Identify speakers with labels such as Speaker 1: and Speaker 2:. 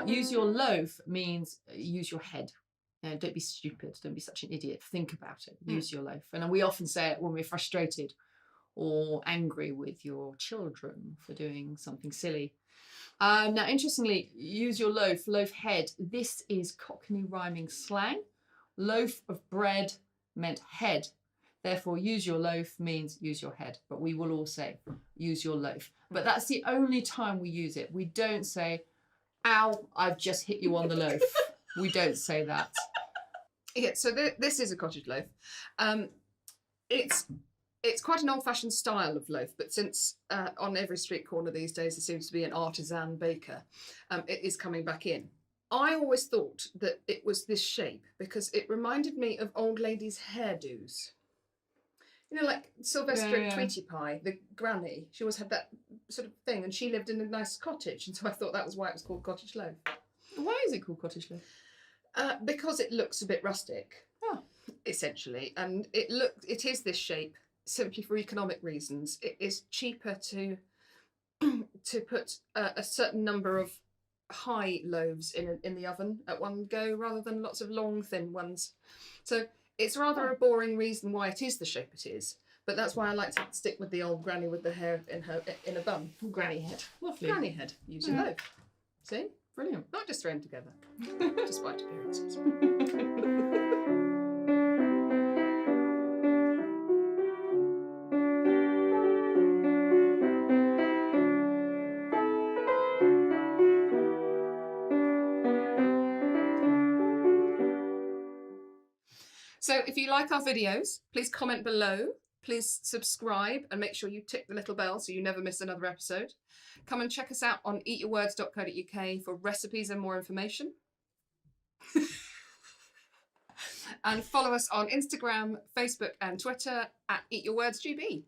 Speaker 1: Now, use your loaf means use your head. Don't be stupid. Don't be such an idiot. Think about it. Use your loaf. And we often say it when we're frustrated or angry with your children for doing something silly. Now, interestingly, use your loaf, loaf head. This is Cockney rhyming slang. Loaf of bread meant head. Therefore, use your loaf means use your head. But we will all say use your loaf. But that's the only time we use it. We don't say, ow, I've just hit you on the loaf. We don't say that.
Speaker 2: Yeah, so this is a cottage loaf. It's quite an old-fashioned style of loaf, but since on every street corner these days there seems to be an artisan baker, it is coming back in. I always thought that it was this shape because it reminded me of old ladies' hairdos. You know, like Sylvester and Tweety Pie, the granny. She always had that sort of thing, and she lived in a nice cottage, and so I thought that was why it was called cottage loaf.
Speaker 1: Why is it called cottage loaf?
Speaker 2: Because it looks a bit rustic, essentially, and it is this shape simply for economic reasons. It is cheaper to put a certain number of high loaves in the oven at one go rather than lots of long thin ones. So it's rather a boring reason why it is the shape it is, but that's why I like to stick with the old granny with the hair in a bun.
Speaker 1: Granny head. Lovely.
Speaker 2: Granny head. Use your loaf. See?
Speaker 1: Brilliant.
Speaker 2: Not just thrown together, despite appearances. So if you like our videos, please comment below. Please subscribe and make sure you tick the little bell so you never miss another episode. Come and check us out on eatyourwords.co.uk for recipes and more information. And follow us on Instagram, Facebook and Twitter at eatyourwordsgb.